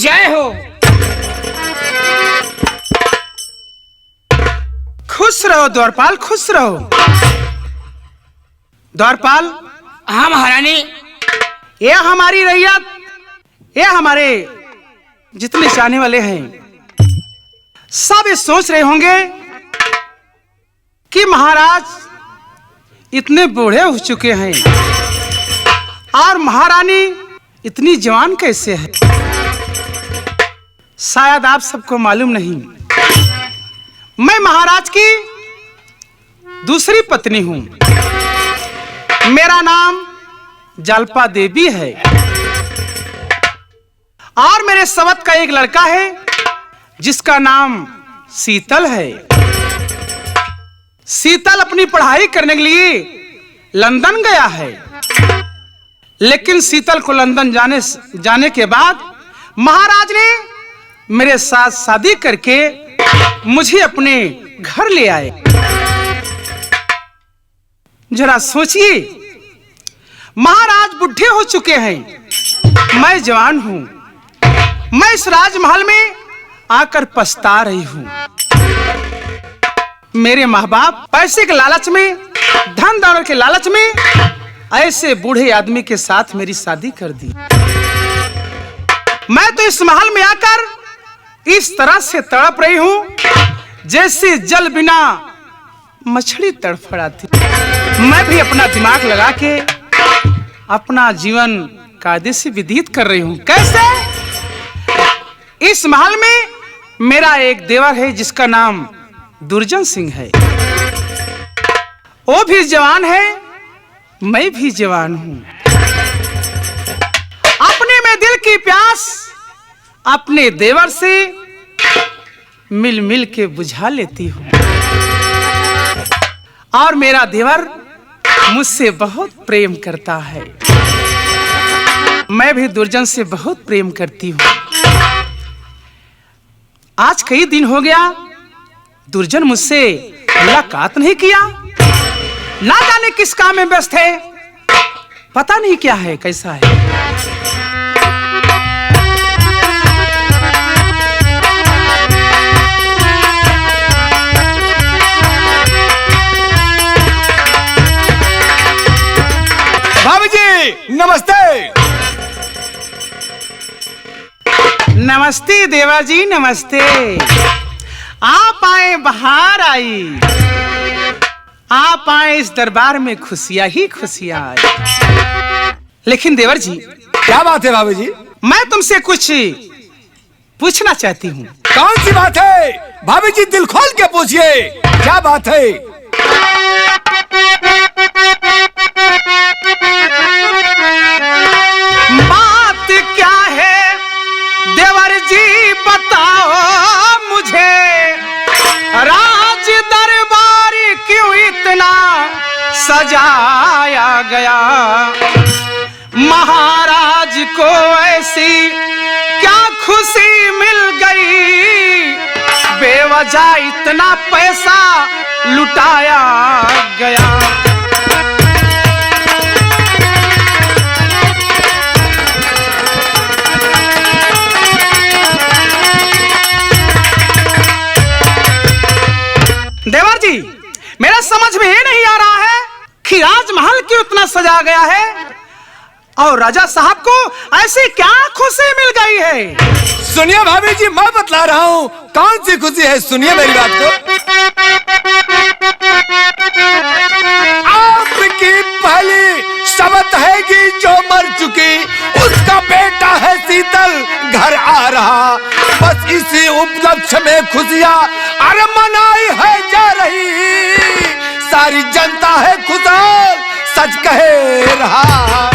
जय हो। खुश रहो द्वारपाल, खुश रहो। द्वारपाल। हाँ महारानी। ये हमारी रैयत, ये हमारे जितने चाहने वाले हैं सब ये सोच रहे होंगे कि महाराज इतने बूढ़े हो चुके हैं और महारानी इतनी जवान कैसे है। शायद आप सबको मालूम नहीं, मैं महाराज की दूसरी पत्नी हूं। मेरा नाम जलपा देवी है और मेरे सवत का एक लड़का है जिसका नाम शीतल है। शीतल अपनी पढ़ाई करने के लिए लंदन गया है, लेकिन शीतल को लंदन जाने के बाद महाराज ने मेरे साथ शादी करके मुझे अपने घर ले आए। जरा सोचिए, महाराज बुढ़े हो चुके हैं, मैं जवान हूं। मैं इस राजमहल में आकर पछता रही हूं। मेरे माँ बाप पैसे के लालच में, धन दौलत के लालच में ऐसे बूढ़े आदमी के साथ मेरी शादी कर दी। मैं तो इस महल में आकर इस तरह से तड़प रही हूं जैसे जल बिना मछली तड़फड़ाती। मैं भी अपना दिमाग लगा के अपना जीवन कायदे से व्यतीत कर रही हूं। कैसे? इस महल में मेरा एक देवर है जिसका नाम दुर्जन सिंह है। वो भी जवान है, मैं भी जवान हूं। अपने में दिल की प्यास अपने देवर से मिल मिल के बुझा लेती हूं और मेरा देवर मुझसे बहुत प्रेम करता है। मैं भी दुर्जन से बहुत प्रेम करती हूं। आज कई दिन हो गया दुर्जन मुझसे मुलाकात नहीं किया। ना जाने किस काम में व्यस्त है, पता नहीं क्या है, कैसा है। भाभी जी नमस्ते। नमस्ते देवा जी, नमस्ते। आप आए, बहार आई। आप आए, इस दरबार में खुशियां ही खुशियां आई। लेकिन देवर जी, क्या बात है भाभी जी? मैं तुमसे कुछ पूछना चाहती हूँ। कौन सी बात है भाभी जी? दिल खोल के पूछिए, क्या बात है? बात क्या है देवर जी बताओ मुझे, राज दरबार क्यों इतना सजाया गया। महाराज को ऐसी क्या खुशी मिल गई, बेवजह इतना पैसा लुटाया गया। देवर जी, मेरा समझ में ये नहीं आ रहा है कि राजमहल क्यों इतना सजा गया है और राजा साहब को ऐसी क्या खुशी मिल गई है। सुनिए भाभी जी, मैं बतला रहा हूँ कौन सी खुशी है। सुनिए मेरी बात को। आपकी पहली शबत है कि जो मर चुकी उसका बेटा है शीतल घर आ रहा। बस इसी उपलक्ष्य में खुशियाँ अरे मनाई है जा रही। सारी जनता है खुशहाल, सच कहे रहा।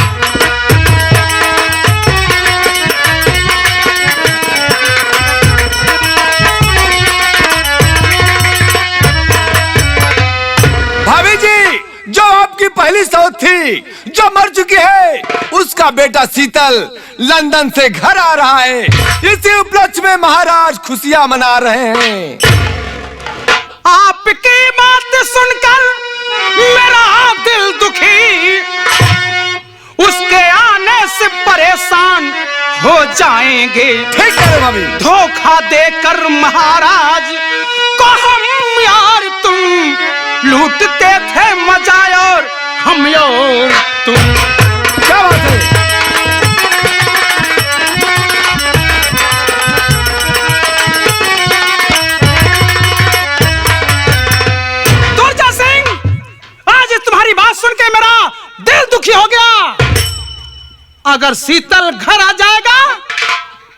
भाभी जी, जो आपकी पहली सौत थी जो मर चुकी है, उसका बेटा शीतल लंदन से घर आ रहा है। इसी उपलक्ष्य में महाराज खुशियां मना रहे हैं। आपकी बात सुनकर मेरा दिल दुखी, उसके आने से परेशान हो जाएंगे। ठीक है भाभी। धोखा देकर महाराज को हम यार तुम लूटते थे मजा और हम और तुम। क्या बात है? दुर्जा सिंह, आज तुम्हारी बात सुन के मेरा दिल दुखी हो गया। अगर शीतल घर आ जाएगा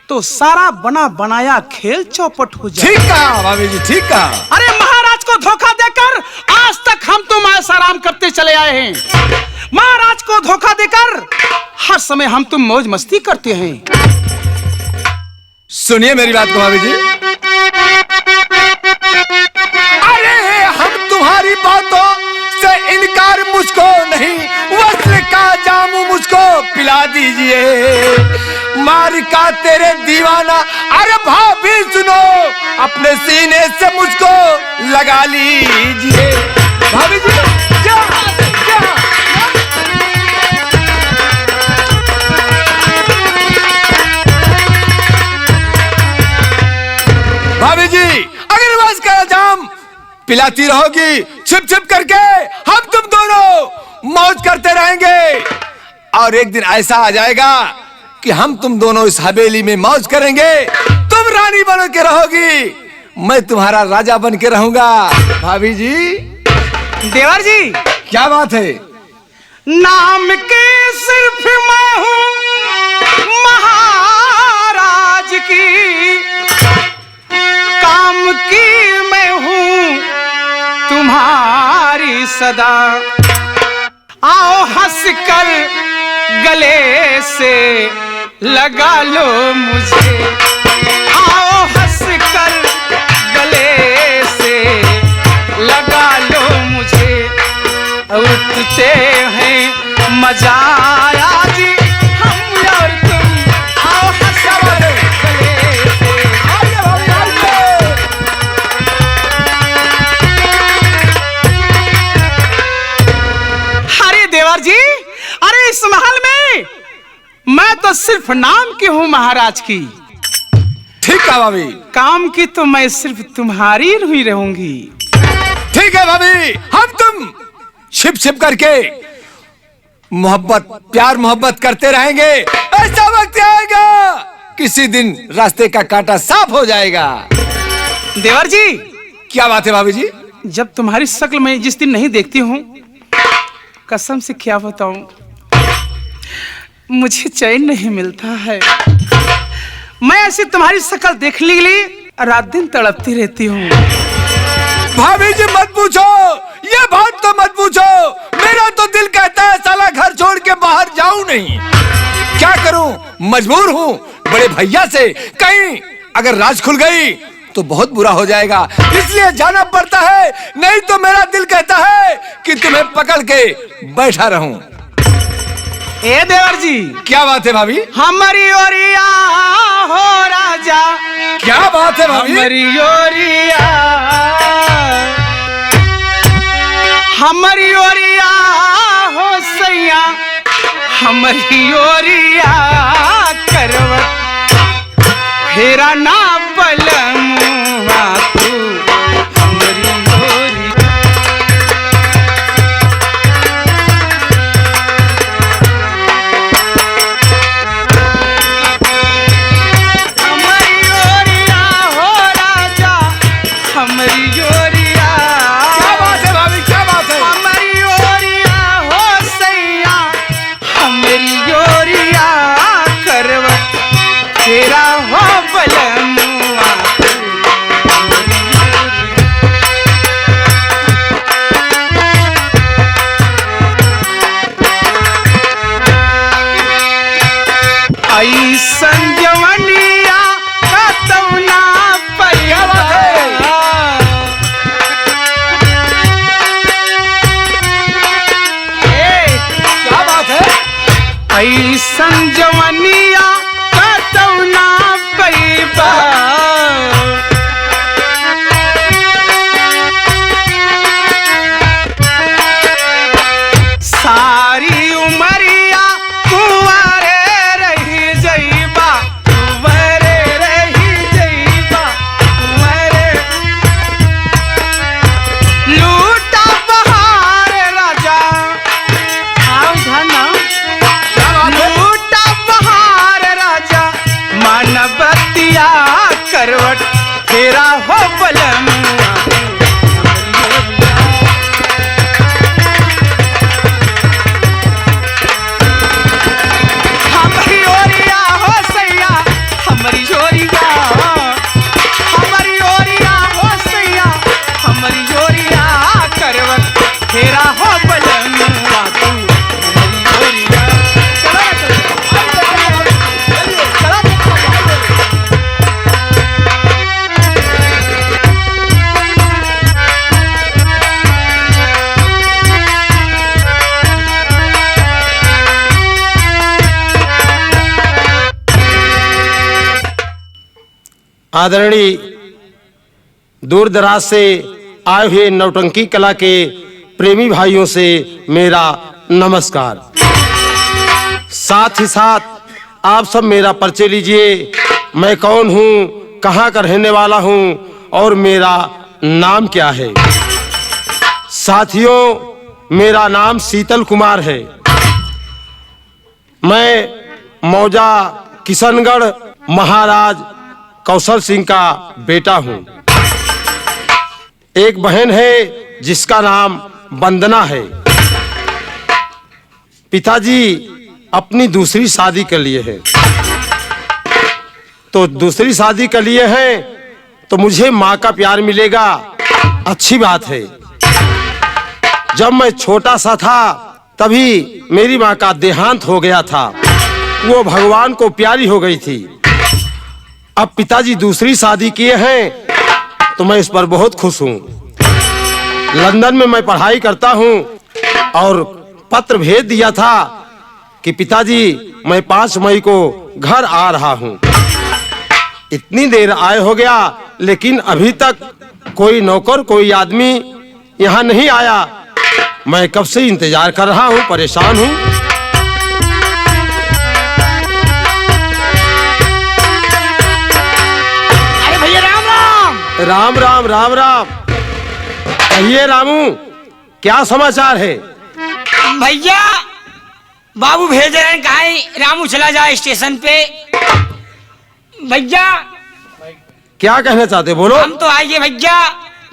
तो सारा बना बनाया खेल चौपट हो जाएगा। ठीक कहा भाभी जी, ठीक कहा। अरे महाराज को धोखा देकर आज तक हम तुम ऐसा आराम करते चले आए हैं। महाराज को धोखा देकर हर समय हम तुम मौज मस्ती करते हैं। सुनिए मेरी बात को भाभी जी। अरे हम तुम्हारी बातों से इनकार मुझको नहीं, वस्त्र का जामू मुझको पिला दीजिए। मार का तेरे दीवाना, अरे भाभी सुनो, अपने सीने से मुझको लगा लीजिए। भाभी जी क्या क्या? भाभी जी अगर बस का जाम पिलाती रहोगी छिप छिप करके, हम तुम दोनों मौज करते रहेंगे। और एक दिन ऐसा आ जाएगा कि हम तुम दोनों इस हवेली में मौज करेंगे। तुम रानी बन के रहोगी, मैं तुम्हारा राजा बन के रहूंगा। भाभी जी। देवर जी क्या बात है? नाम के सिर्फ मैं हूँ महाराज की, काम की मैं हूँ तुम्हारी सदा। आओ हंस कर गले से लगा लो मुझे, आओ हंस कर गले से लगा लो मुझे। उठते हैं मजा आज हम और तुम, आओ हंस कर गले से। अरे देवर जी, अरे इस महल में मैं तो सिर्फ नाम की हूँ महाराज की। ठीक है भाभी। काम की तो मैं सिर्फ तुम्हारी ही रहूंगी। ठीक है भाभी, हम तुम छिप छिप करके मोहब्बत प्यार मोहब्बत करते रहेंगे। ऐसा वक्त आएगा किसी दिन रास्ते का कांटा साफ हो जाएगा। देवर जी क्या बात है भाभी जी? जब तुम्हारी शक्ल मैं जिस दिन नहीं देखती हूँ, कसम से क्या बताऊं, मुझे चैन नहीं मिलता है। मैं ऐसी तुम्हारी शक्ल देखने के लिए रात दिन तड़पती रहती हूँ। भाभी जी मत पूछो, ये बात तो मत पूछो। मेरा तो दिल कहता है साला घर छोड़ के बाहर जाऊं नहीं। क्या करूं, मजबूर हूं। बड़े भैया से कहीं अगर राज खुल गई तो बहुत बुरा हो जाएगा, इसलिए जाना पड़ता है। नहीं तो मेरा दिल कहता है कि तुम्हें पकड़ के बैठा रहूं। ए देवर जी क्या बात है भाभी? हमारी ओरिया हो राजा। क्या बात है भाभी? हमारी ओरिया, हमारी ओरिया हो सैया, हमारी ओरिया करवट फेरा ना बलमुआ तू हमारी ओरिया। हमारी ओरिया हो राजा, हमारी ओरिया। क्या बात है भाभी? क्या बात है? हमारी ओरिया हो सैया, हमारी ओरिया करवट तेरा हो बलमुआ तू हमारी ओरिया। आई संजवनिया का तौना क्या बात है? क्या बात है? ऐसन जवनिया का तौना पैबा। सारी उमरिया कुंवारे रही जइबा। फेरा हो बलमुआ हमारी ओरिया हो सैया हमारी जोरिया हमारी ओरिया हो सैया हमारी जोरिया करवट फेरा हो बलमुआ तू हमारी जोरिया आदरणीय दूर दराज से आए हुए नौटंकी कला के प्रेमी भाइयों से मेरा नमस्कार। साथ ही साथ आप सब मेरा परिचय लीजिए। मैं कौन हूँ, कहाँ का रहने वाला हूँ और मेरा नाम क्या है। साथियों, मेरा नाम शीतल कुमार है। मैं मौजा किशनगढ़ महाराज कौशल सिंह का बेटा हूं। एक बहन है जिसका नाम वंदना है। पिताजी अपनी दूसरी शादी कर लिए हैं, तो दूसरी शादी कर लिए हैं तो मुझे माँ का प्यार मिलेगा, अच्छी बात है। जब मैं छोटा सा था तभी मेरी माँ का देहांत हो गया था, वो भगवान को प्यारी हो गई थी। अब पिताजी दूसरी शादी किए हैं तो मैं इस पर बहुत खुश हूँ। लंदन में मैं पढ़ाई करता हूँ और पत्र भेज दिया था कि पिताजी मैं 5 मई को घर आ रहा हूँ। इतनी देर आए हो गया लेकिन अभी तक कोई नौकर कोई आदमी यहाँ नहीं आया। मैं कब से इंतजार कर रहा हूँ, परेशान हूँ। राम राम राम राम। कहिए रामू, क्या समाचार है। भैया बाबू भेज रहे हैं, कहा रामू चला जाए स्टेशन पे। भैया क्या कहना चाहते, बोलो। हम तो आइए भैया,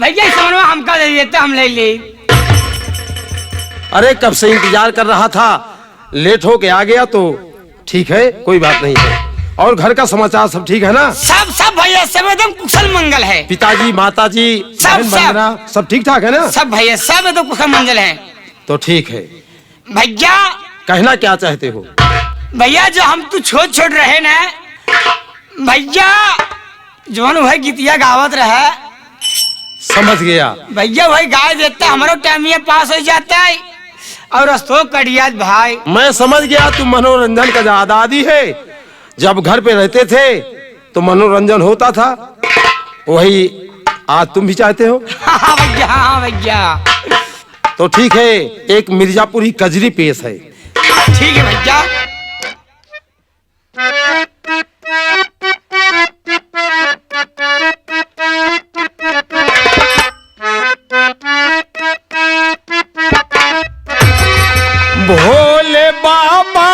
भैया सोनवा हमका दे देते, हम ले ले। अरे कब से इंतजार कर रहा था, लेट हो के आ गया तो ठीक है, कोई बात नहीं है। और घर का समाचार सब ठीक है ना। सब भैया सब एकदम कुशल मंगल है। पिताजी माताजी सब ठीक ठाक है ना। सब भैया सब एकदम कुशल मंगल है। तो ठीक है भैया। कहना क्या चाहते हो। भैया जो हम तू छोट रहे ना भैया, जोन वही गीतिया गावत रहे। समझ गया भैया, वही गाय देता हमारा टाइम पास हो जाता है और रस्तों कड़िया भाई। मैं समझ गया, तू मनोरंजन का आदादी है। जब घर पे रहते थे तो मनोरंजन होता था, वही आज तुम भी चाहते हो। हाँ भैया, हाँ भैया। तो ठीक है, एक मिर्जापुरी कजरी पेश है। ठीक है भैया। भोले बाबा,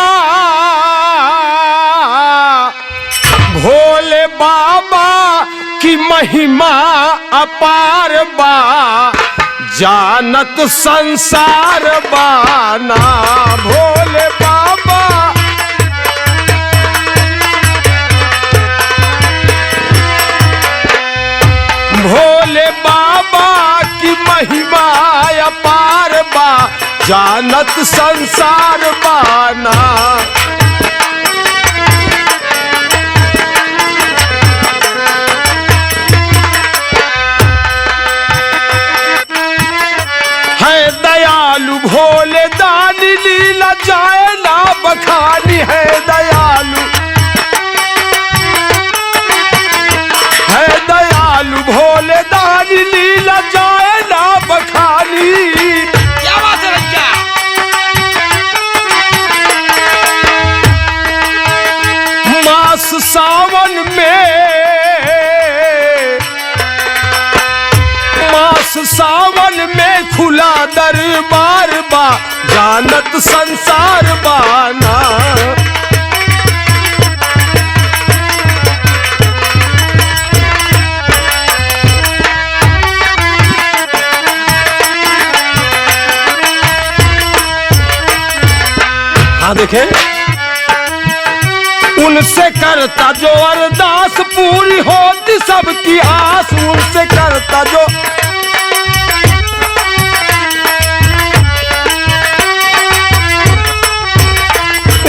भोले बाबा की महिमा अपार बा, जानत संसार बाना। भोले बाबा, भोले बाबा की महिमा अपार बा, जानत संसार बाना। है दयालु भोले दानी, लीला जाए ना बखानी। है दयालु, है दयालु भोले दानी, लीला जाए ना बखानी। क्या बात है भैया। मास सावन में, मास सावन में खुला दरबार बा, जानत संसार बाना। हाँ देखें, उनसे करता जो अरदास पूरी होती सबकी आस, उनसे करता जो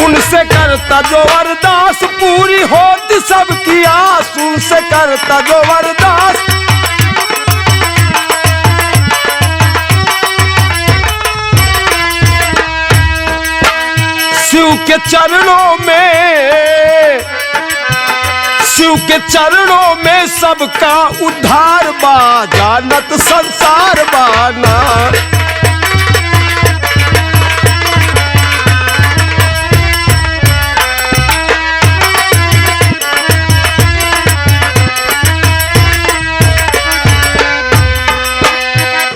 उनसे करता जो अरदास पूरी होती सबकी आस, उनसे करता जो अरदास। शिव के चरणों में, शिव के चरणों में सबका उद्धार बा, जानत संसार बाना।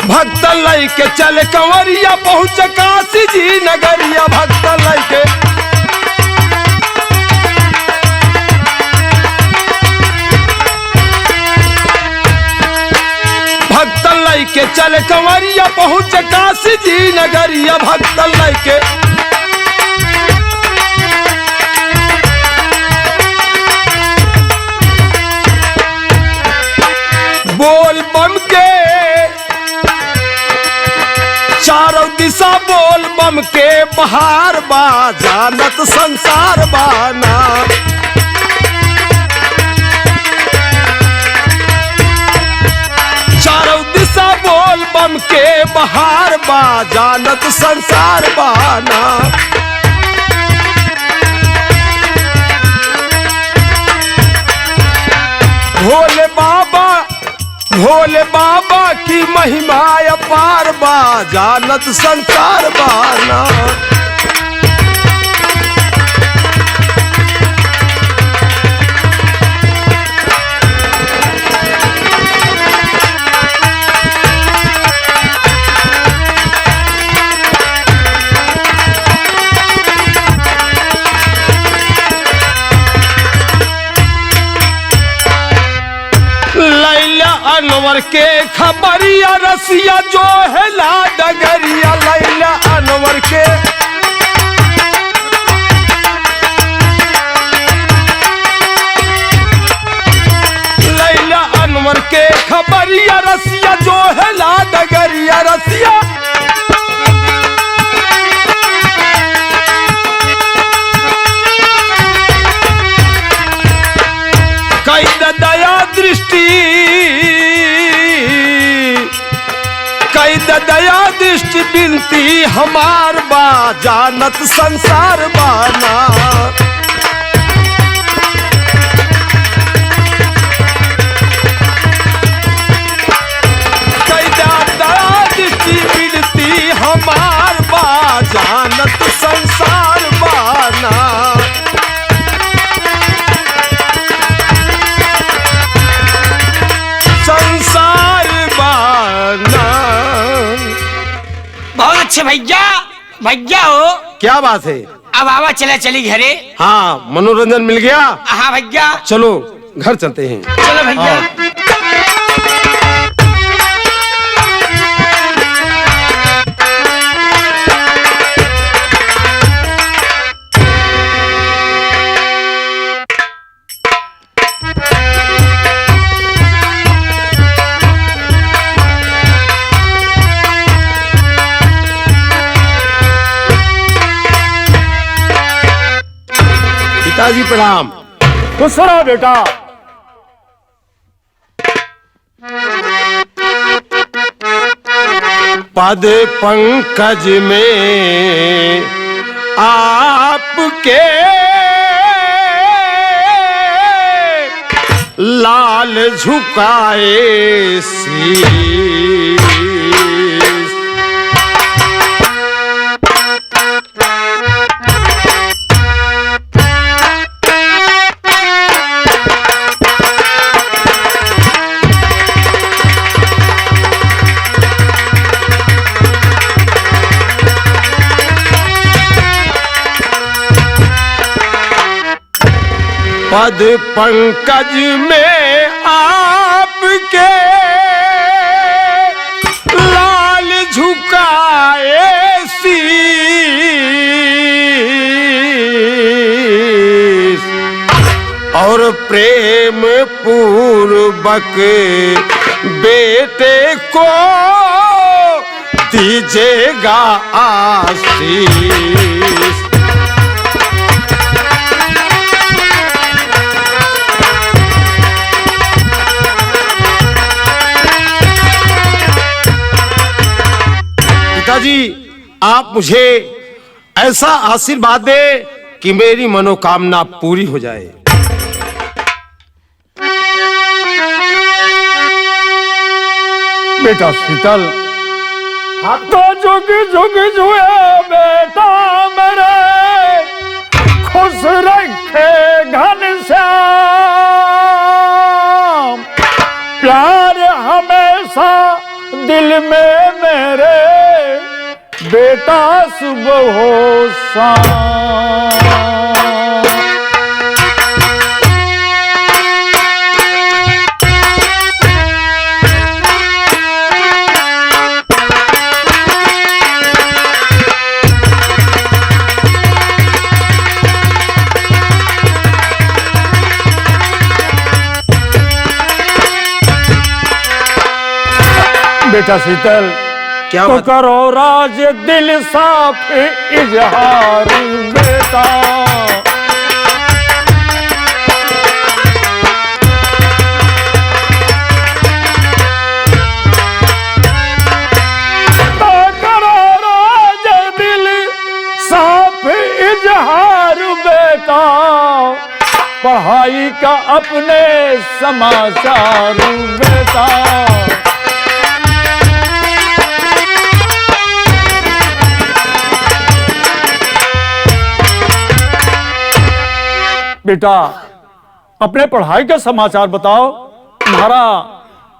भक्त लई के चल कंवरिया पहुँच काशी जी नगरिया, भक्त लई के भक्त लई के चल कंवरिया पहुँच काशी जी नगरिया, भक्त लई के बोल बम के चारों दिशा बोल बम के बहार बा, जानत संसार बाना। चारों दिशा बोल बम के बहार बा, जानत संसार बाना। भोले बाबा, भोले बाबा की महिमा अपार बा, जानत संसार बाना। लैला अनवर के खबरिया रसिया जो है ला डगरिया, लैला अनवर के लैला अनवर के खबरिया रसिया जो है ला डगरिया रसिया। कैद दया दृष्टि, कैद दया दृष्टि बिनती हमार बा, जानत संसार बाना। कैद दया दृष्टि बिनती हमार बा, जानत संसार बाना। संसार बाना। बहुत अच्छे भैया, भैया हो। क्या बात है? अब आवा चला चली घरे। हाँ, मनोरंजन मिल गया। हाँ भैया, चलो घर चलते हैं। चलो भैया। हाँ। पिताजी प्रणाम। खुश रहो बेटा। पद पंकज में आपके लाल झुकाए शीश, पद पंकज में आपके लाल झुकाए शीश, और प्रेम पूर्वक बेटे को दीजिएगा आशीष। पिताजी, आप मुझे ऐसा आशीर्वाद दे कि मेरी मनोकामना पूरी हो जाए। बेटा शीतल, तो जुग जुग जुए बेटा मेरे, खुश रखे घनश्याम, प्यार हमेशा दिल में मेरे, बेटा सुबह हो शाम। बेटा शीतल, क्या तो बात? करो राज दिल साफ इजहार बेटा, तो करो राज दिल साफ इजहार बेटा, पढ़ाई का अपने समाचार बेटा। बेटा अपने पढ़ाई का समाचार बताओ, तुम्हारा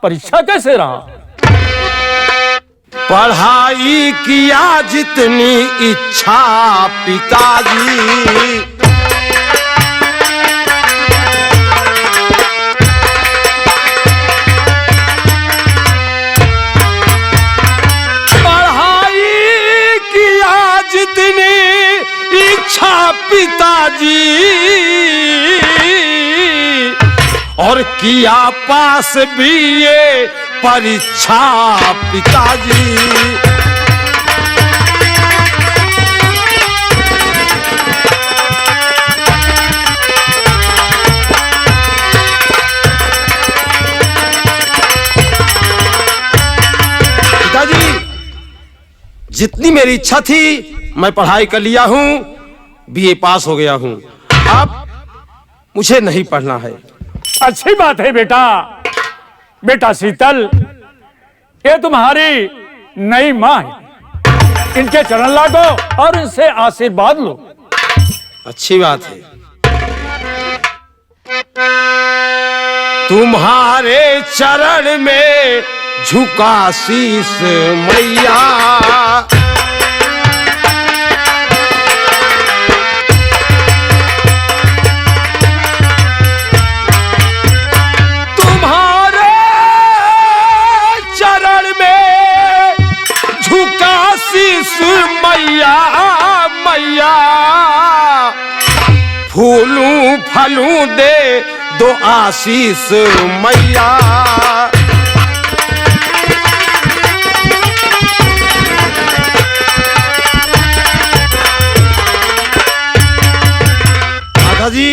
परीक्षा कैसे रहा? पढ़ाई किया जितनी इच्छा पिताजी, पढ़ाई किया जितनी इच्छा पिताजी, और किया पास भी ये परीक्षा पिताजी। पिताजी, जितनी मेरी इच्छा थी मैं पढ़ाई कर लिया हूं, बीए पास हो गया हूं, अब मुझे नहीं पढ़ना है। अच्छी बात है बेटा। बेटा शीतल, ये तुम्हारी नई माँ है, इनके चरण लागो और इनसे आशीर्वाद लो। अच्छी बात है। तुम्हारे चरण में झुका शीस मैया, तुम्हारे चरण में झुका शीस मैया, मैया फूलूं फलूं दे दो आशीष मैया। दादाजी,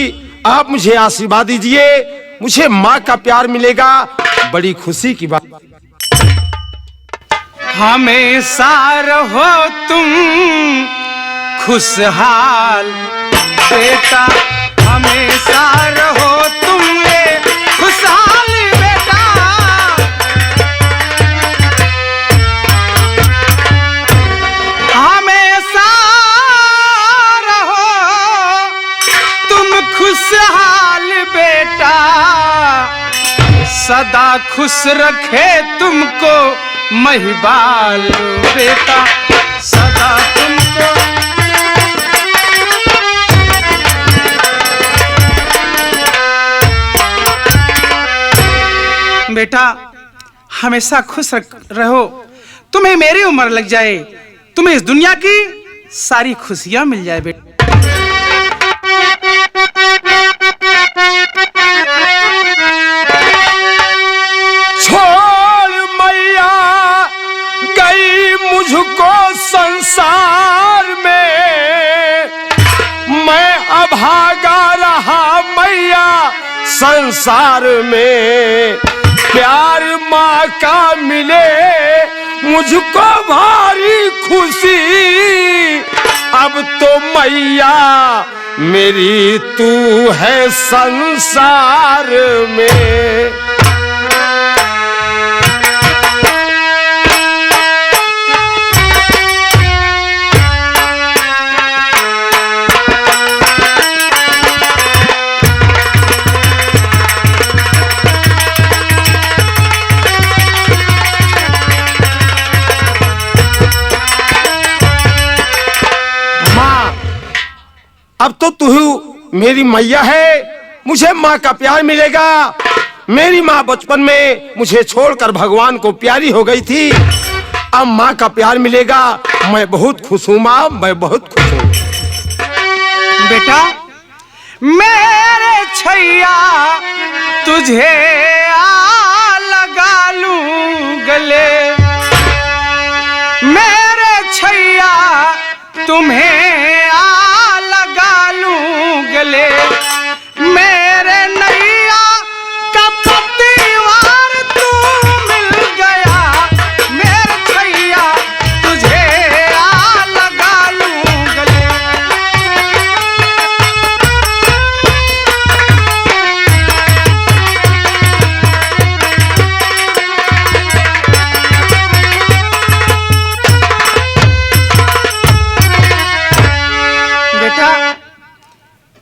आप मुझे आशीर्वाद दीजिए, मुझे माँ का प्यार मिलेगा, बड़ी खुशी की बात। हमेशा रहो तुम खुशहाल बेटा, हमेशा रहो तुम खुशहाल बेटा, हमेशा रहो तुम खुशहाल बेटा, सदा खुश रखे तुमको महिबाल बेटा, सदा तुमको। बेटा हमेशा खुश रहो, तुम्हें मेरी उम्र लग जाए, तुम्हें इस दुनिया की सारी खुशियां मिल जाए बेटा। संसार में। प्यार माँ का मिले मुझको भारी खुशी, अब तो मैया मेरी तू है संसार में। अब तो तू मेरी मैया है, मुझे माँ का प्यार मिलेगा। मेरी माँ बचपन में मुझे छोड़कर भगवान को प्यारी हो गई थी, अब माँ का प्यार मिलेगा। मैं बहुत खुश हूँ माँ, मैं बहुत खुश हूँ। बेटा मेरे छैया तुझे आ लगा लूं गले, मेरे छैया तुम्हें आ लगा लूं गले, मेरे नैया का पतिवार तू मिल गया, मेरे छैया तुझे आ लगा लूं गले।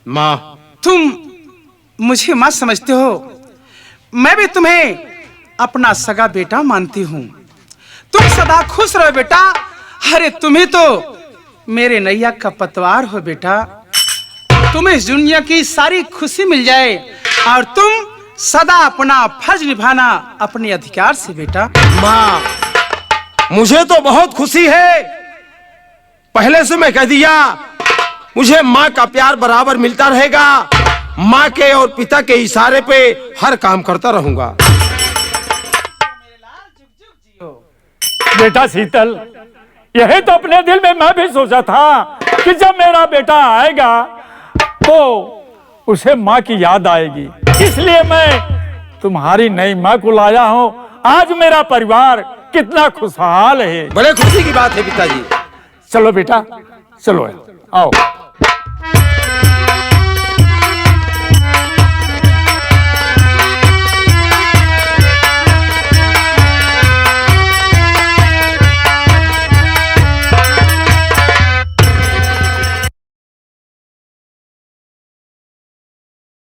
माँ तुम मुझे माँ समझते हो, मैं भी तुम्हें अपना सगा बेटा मानती हूँ। तुम सदा खुश रहो बेटा। अरे तुम्हें तो मेरे नैया का पतवार हो बेटा। तुम्हें इस दुनिया की सारी खुशी मिल जाए और तुम सदा अपना फर्ज निभाना अपने अधिकार से बेटा। माँ मुझे तो बहुत खुशी है, पहले से मैं कह दिया मुझे माँ का प्यार बराबर मिलता रहेगा। माँ के और पिता के इशारे पे हर काम करता रहूंगा। बेटा शीतल, यही तो अपने दिल में मैं भी सोचा था कि जब मेरा बेटा आएगा तो उसे माँ की याद आएगी, इसलिए मैं तुम्हारी नई माँ को लाया हूँ। आज मेरा परिवार कितना खुशहाल है। बड़े खुशी की बात है पिताजी। चलो बेटा, चलो आओ।